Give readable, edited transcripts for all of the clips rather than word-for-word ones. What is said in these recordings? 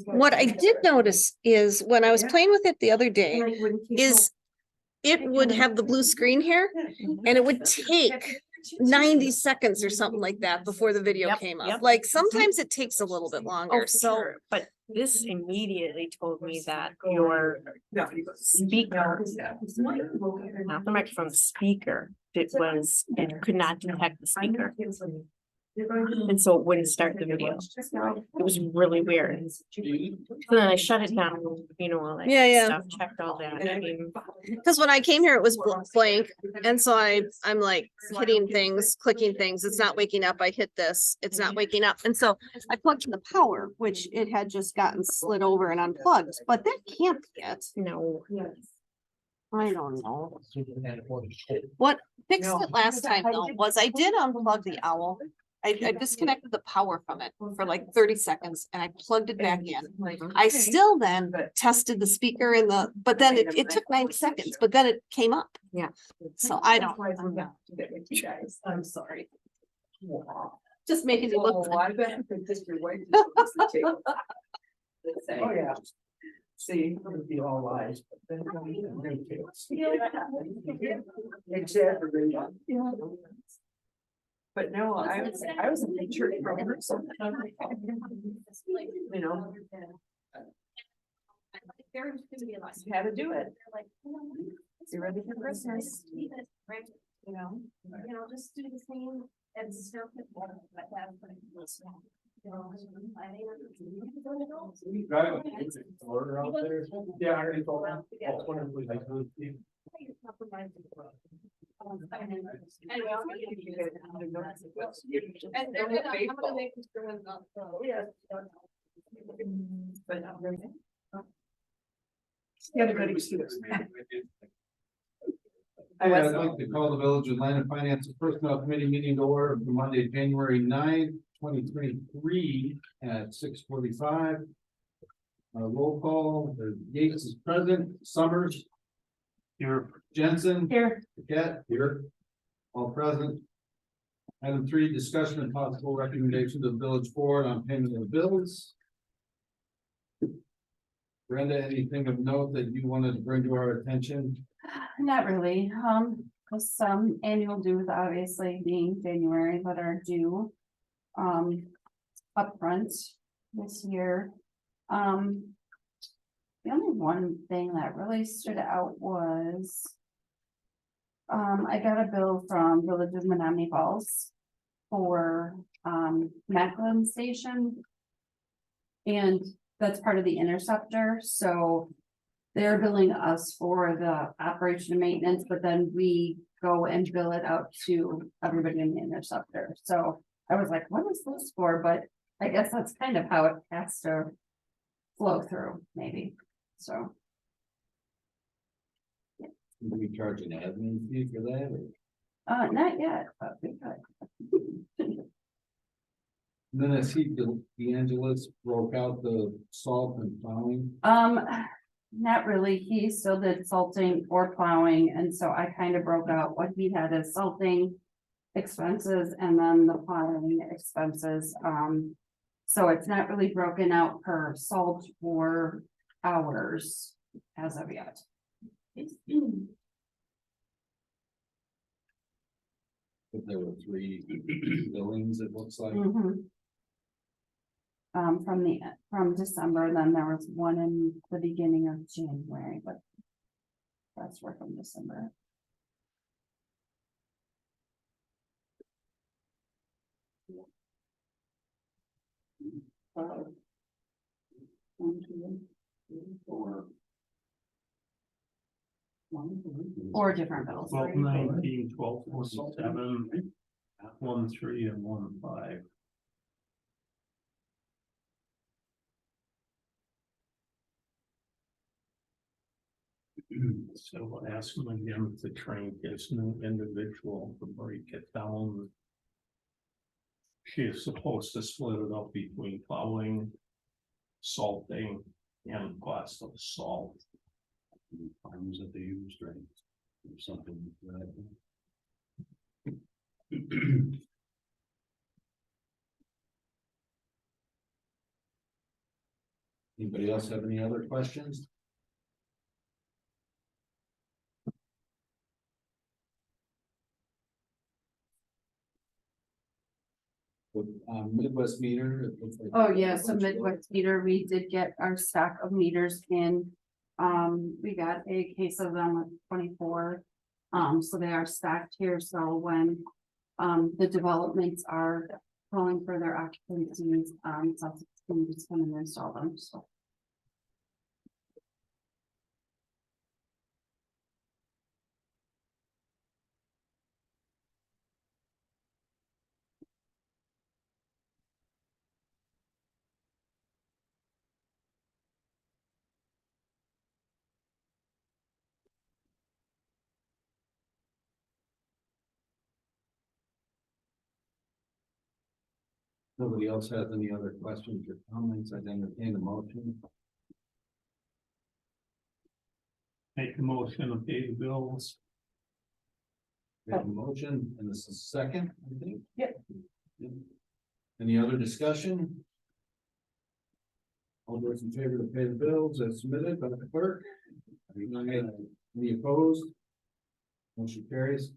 What I did notice is when I was playing with it the other day, is it would have the blue screen here and it would take 90 seconds or something like that before the video came up. Like sometimes it takes a little bit longer. So, but this immediately told me that your speaker, not the microphone, speaker, it could not detect the speaker. And so it wouldn't start the video. It was really weird. So then I shut it down, you know, all that stuff, checked all that. I mean, because when I came here, it was blank. And so I'm like hitting things, clicking things. It's not waking up. I hit this. It's not waking up. And so I plugged in the power, which it had just gotten slid over and unplugged, but that can't be it. no. I don't know. What fixed it last time though was I did unplug the owl. I disconnected the power from it for like 30 seconds and I plugged it back in. I still then tested the speaker but then it took 90 seconds, but then it came up. Yeah. So I don't. I'm sorry. Just making you look. Oh yeah. See, it would be all lies, but then. Exactly. But no, I was a big church person. You know. How to do it. You're ready for Christmas. You know. Just do the same and stuff like that. Order out there. Yeah, I already told them. I'll put them with like those people. Anyway, I'll get you guys. And they're gonna make this going up. But yeah, everybody excuse. I'd like to call the Village of Land and Finance Personnel Committee meeting to order for Monday, January 9th, 2023 at 6:45. Roll call, Yates is present, Summers. Here. Jensen. Here. Paquette. Here. All present. Item 3, discussion and possible recommendation to the village board on payment of bills. Brenda, anything of note that you wanted to bring to our attention? Not really, with some annual dues obviously being January, but are due, upfront this year. The only one thing that really stood out was, I got a bill from Village of Menominee Falls for, Macklin Station. And that's part of the interceptor, so they're billing us for the operation and maintenance, but then we go and bill it out to everybody in the interceptor. So I was like, what is this for? But I guess that's kind of how it has to flow through, maybe, so. Do we charge an admin fee for that? Or? Not yet, but we could. Then I see DeAngelis broke out the salt and plowing. Not really. He still did salting or plowing, and so I kind of broke out what he had as salting expenses and then the plowing expenses. So it's not really broken out per salt or hours as of yet. But there were 3 billings, it looks like. From December, then there was one in the beginning of January, but that's were from December. Or different bills. 12-19, 12-47, 1-3, and 1-5. So we'll ask them again to train this new individual to break it down. She is supposed to split it up between plowing, salting, and cost of salt. Farms that they use, right? Or something like that. Anybody else have any other questions? With, Midwest meter. it looks like- Oh, yeah, so Midwest meter, we did get our stock of meters in. We got a case of them with 24. So they are stacked here, so when the developments are calling for their occupancies, so we just come and install them, so. Nobody else has any other questions or comments, I'd entertain a motion. Make the motion to pay the bills. We have a motion, and this is second, I think. Yep. Yep. Any other discussion? All those in favor to pay the bills as submitted by the clerk? Any opposed? Motion carries.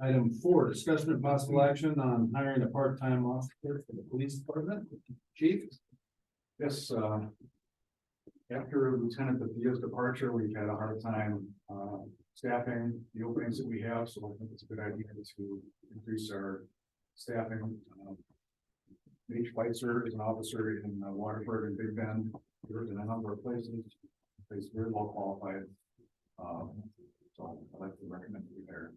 Item 4, discussion of possible action on hiring a part-time officer for the police department. Chief? Yes, after Lieutenant Papia's departure, we've had a hard time, staffing the openings that we have, so I think it's a good idea to increase our staffing. Nate Schweitzer is an officer in Waterford and Big Bend, worked in a number of places, he's very well qualified. So I'd like to recommend you there.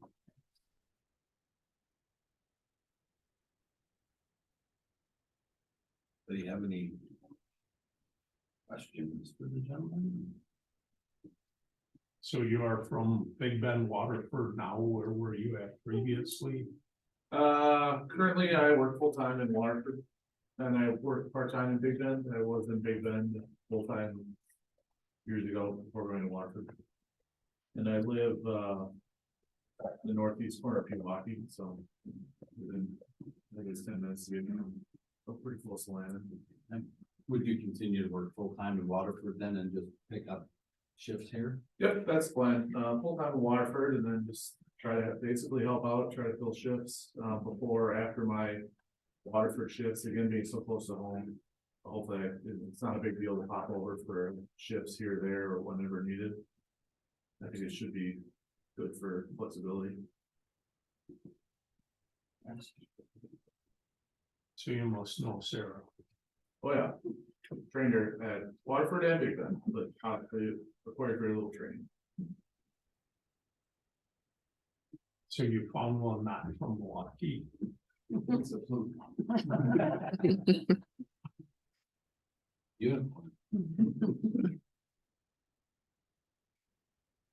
Do you have any questions for the gentleman? So you are from Big Bend, Waterford now, where were you at previously? Currently I work full-time in Waterford and I work part-time in Big Bend. I was in Big Bend full-time years ago before going to Waterford. And I live, the northeast corner of Pewaukee, so within, I think it's 10 minutes to get me. So pretty close to land. And would you continue to work full-time in Waterford then and just pick up shifts here? Yep, that's the plan. Full-time in Waterford and then just try to basically help out, try to fill shifts, before or after my Waterford shifts, again, being so close to home. Hopefully, it's not a big deal to pop over for shifts here or there or whenever needed. I think it should be good for flexibility. So you must know Sarah. Oh, yeah. Trained her at Waterford and Big Bend, but they required very little training. So you found one not from Milwaukee. It's a fluke. Beautiful.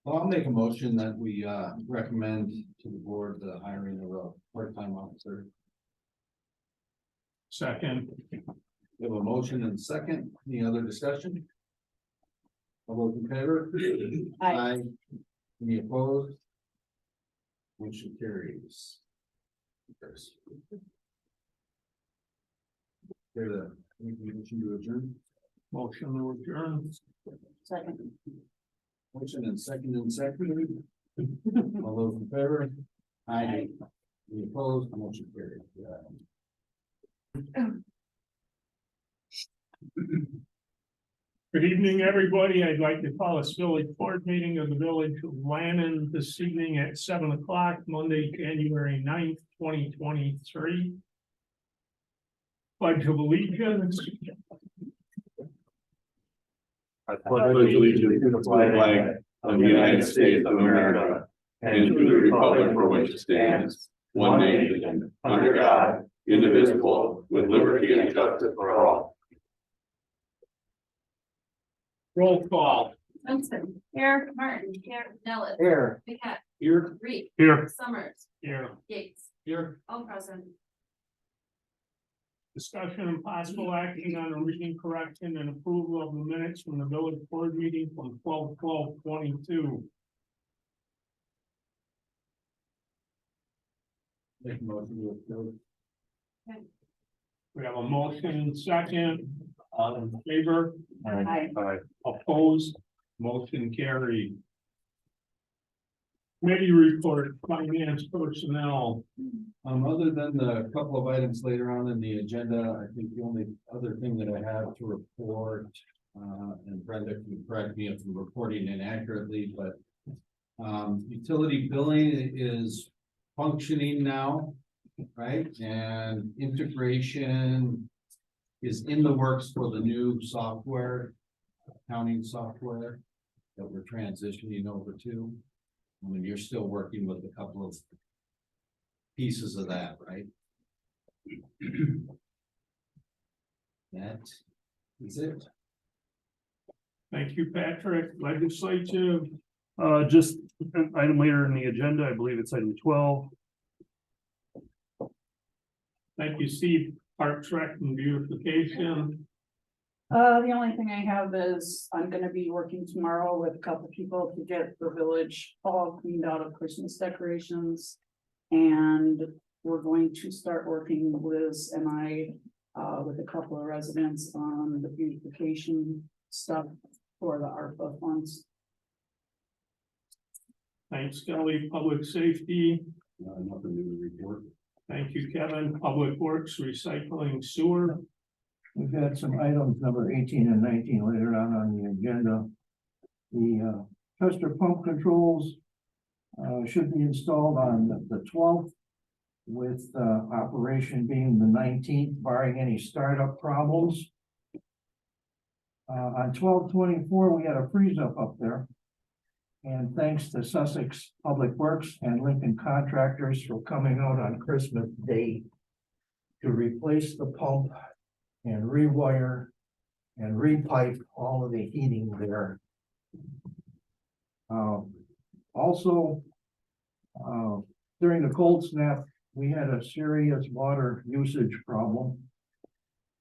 Well, I'll make a motion that we recommend to the board the hiring of a part-time officer. Second, We have a motion and a second. Any other discussion? All those in favor? Aye. Any opposed? Motion carries. Here's the, we motion to adjourn. motion to adjourn. Second. Motion and second. All those in favor? Aye. Any opposed? Motion carries. Good evening, everybody. I'd like to call this village board meeting of the village of Lannon this evening at 7 o'clock, Monday, January 9th, 2023. Pledge of allegiance. I pledge allegiance to the flag of the United States of America and to the republic for which it stands, one nation, under God, indivisible, with liberty and justice for all. Roll call. Johnson. Here. Martin. Here. Nellis. Here. McCat. Here. Reed. Here. Summers. Here. Gates. Here. All present. Discussion and possible action on a reading correction and approval of the minutes from the village board meeting from 12/12/22. Make a motion to approve. We have a motion second. All in favor? Aye. Opposed? Motion carried. Committee report, finance personnel. Other than the couple of items later on in the agenda, I think the only other thing that I have to report, and Brenda can correct me if I'm reporting inaccurately, but utility billing is functioning now, right? And integration is in the works for the new software, accounting software that we're transitioning over to. I mean, you're still working with a couple of pieces of that, right? That is it. Thank you, Patrick. Legislative, Just an item later in the agenda, I believe it's item 12. thank you, Steve. Parks, Rec, and Beautification. The only thing I have is I'm gonna be working tomorrow with a couple people to get the village all cleaned out of Christmas decorations. And we're going to start working with Liz and I, with a couple of residents on the beautification stuff for the ARPA funds. Thanks, Kelly. Public Safety. Nothing new to report. Thank you, Kevin. Public Works, Recycling, Sewer. We've got some items number 18 and 19 later on the agenda. The tester pump controls should be installed on the 12th, with operation being the 19th, barring any startup problems. On 12/24, we had a freeze up there. And thanks to Sussex Public Works and Lincoln Contractors for coming out on Christmas Day to replace the pump and rewire and repipe all of the heating there. Also, during the cold snap, we had a serious water usage problem.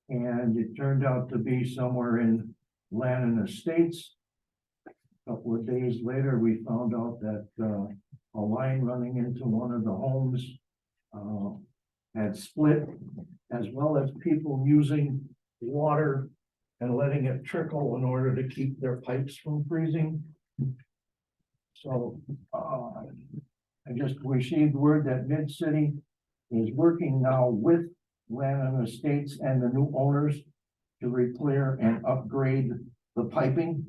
And it turned out to be somewhere in Lannon Estates. A couple of days later, we found out that a line running into one of the homes had split, as well as people using water and letting it trickle in order to keep their pipes from freezing. So I just received word that Mid-City is working now with Lannon Estates and the new owners to repair and upgrade the piping.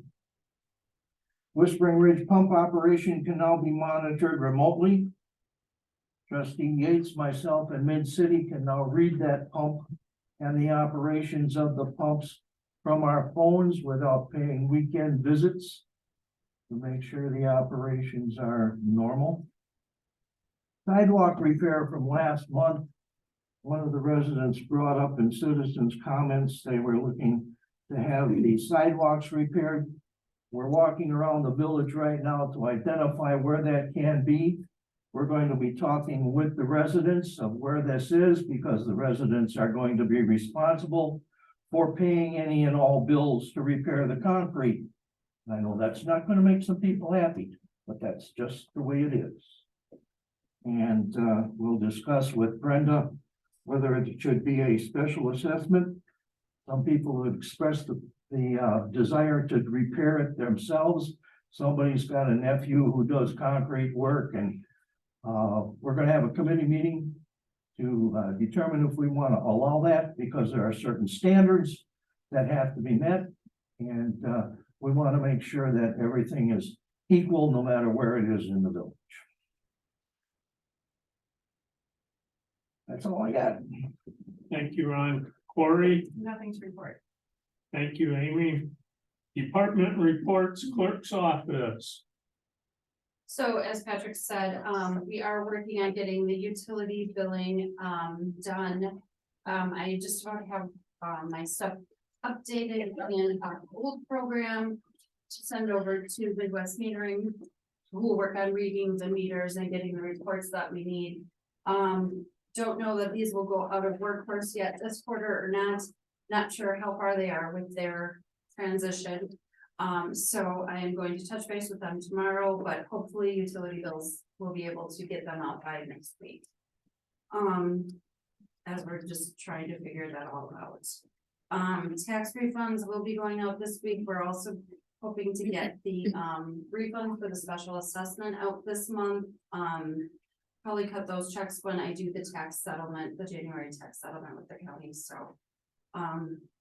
Whispering Ridge pump operation can now be monitored remotely. Trustee Yates, myself, and Mid-City can now read that pump and the operations of the pumps from our phones without paying weekend visits to make sure the operations are normal. Sidewalk repair from last month. One of the residents brought up in citizens' comments, they were looking to have the sidewalks repaired. We're walking around the village right now to identify where that can be. We're going to be talking with the residents of where this is, because the residents are going to be responsible for paying any and all bills to repair the concrete. I know that's not going to make some people happy, but that's just the way it is. And we'll discuss with Brenda whether it should be a special assessment. Some people have expressed the desire to repair it themselves. Somebody's got a nephew who does concrete work, and we're going to have a committee meeting to determine if we want to allow that, because there are certain standards that have to be met. And we want to make sure that everything is equal no matter where it is in the village. That's all I got. Thank you, Ron. Corey, Nothing to report. thank you, Amy. Department reports, clerk's office. So as Patrick said, we are working on getting the utility billing done. I just about have my stuff updated in our old program to send over to Midwest Metering, who will work on reading the meters and getting the reports that we need. Don't know that these will go out of workforce yet this quarter or not. Not sure how far they are with their transition. So I am going to touch base with them tomorrow, but hopefully utility bills will be able to get them out by next week. As we're just trying to figure that all out. Tax refunds will be going out this week. We're also hoping to get the, refund for the special assessment out this month. Probably cut those checks when I do the tax settlement, the January tax settlement with the county, so.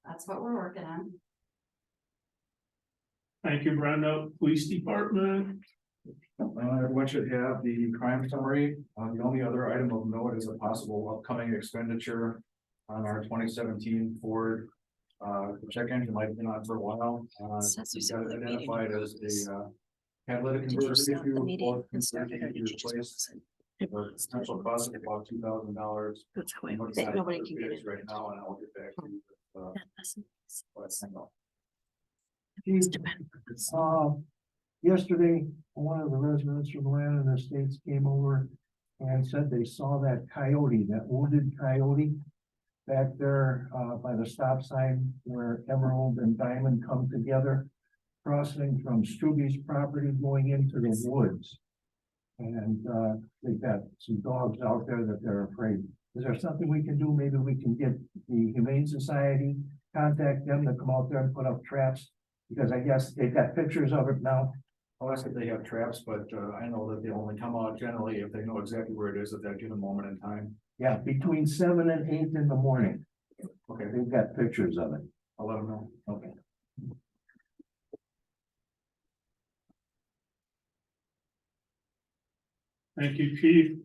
That's what we're working on. Thank you, Brenda. Police Department. Everyone should have the crime summary. The only other item of note is a possible upcoming expenditure on our 2017 Ford. The check engine light been on for a while. Says We've there's got it another meeting. identified as a catalytic Did you converter stop the issue. meeting Both and start it, or converters did need you to be just replaced. pause it? The potential cost of about $2,000. That's how I I'm would looking say at nobody the can get bids in. right now, and I'll get back to you. That doesn't- What I think of. it's dependent. Yesterday, one of the residents from Land and Estates came over and said they saw that coyote, that wounded coyote back there, by the stop sign where Emerald and Diamond come together, crossing from Struby's property going into the woods. And, they've got some dogs out there that they're afraid. Is there something we can do? Maybe we can get the Humane Society, contact them to come out there and put up traps? Because I guess they've got pictures of it now. I'll ask if they have traps, but I know that they only come out generally if they know exactly where it is at that given moment in time. Yeah, between 7 and 8 in the morning. Okay, They've got pictures of it. I'll let them know. Okay. Thank you, Chief.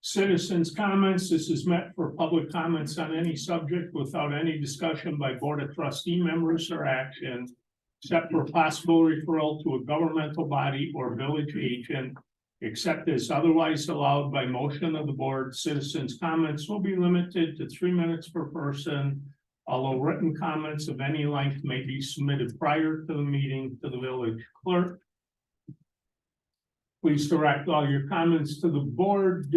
Citizens' comments. This is meant for public comments on any subject without any discussion by Board of Trustee members or action, except for possible referral to a governmental body or village agent, except as otherwise allowed by motion of the board. Citizens' comments will be limited to 3 minutes per person, although written comments of any length may be submitted prior to the meeting to the village clerk. Please direct all your comments to the board.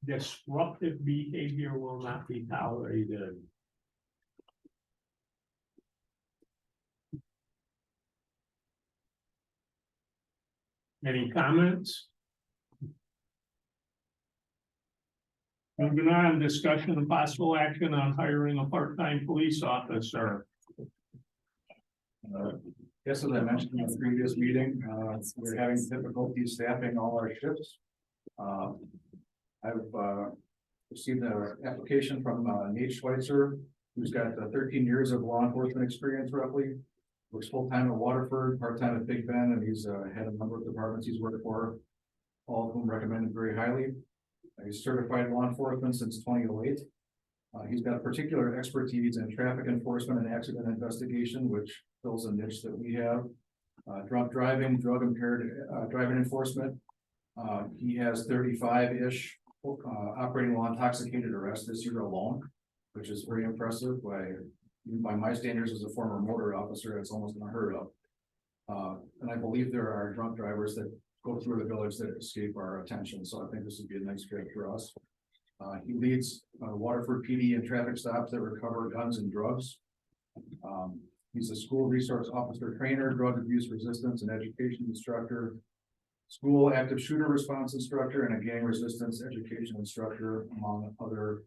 Disruptive behavior will not be tolerated. Any comments? Moving on, discussion and possible action on hiring a part-time police officer. Yes, as I mentioned in the previous meeting, we're having difficulty staffing all our shifts. I've received an application from Nate Schweitzer, who's got 13 years of law enforcement experience roughly. Works full-time at Waterford, part-time at Big Bend, and he's had a number of departments he's worked for, all of whom recommended very highly. He's certified law enforcement since 2008. He's got particular expertise in traffic enforcement and accident investigation, which fills a niche that we have. Drunk driving, drug impaired driving enforcement. He has 35-ish operating while intoxicated arrests this year alone, which is very impressive by my standards as a former motor officer. It's almost unheard of. And I believe there are drunk drivers that go through the village that escape our attention. So I think this would be a nice fit for us. He leads Waterford PD and traffic stops that recover guns and drugs. He's a school resource officer trainer, drug abuse resistance and education instructor, school active shooter response instructor, and a gang resistance education instructor, among other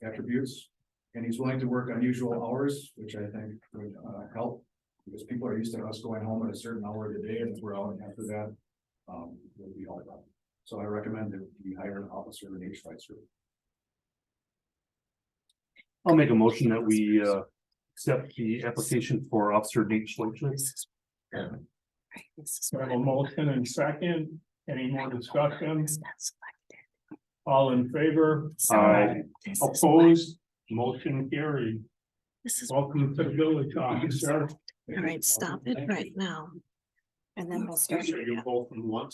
attributes. And he's willing to work unusual hours, which I think would help, because people are used to us going home at a certain hour of the day, and if we're out after that, would be helpful. So I recommend that we hire an officer in Nate Schweitzer. I'll make a motion that we accept the application for Officer Nate Schweitzer. We have a motion and second. Any more discussion? All in favor? Aye. Opposed? Motion carried. This is. Welcome to the village officer. All right, stop it right now. And then we'll start. You both in once.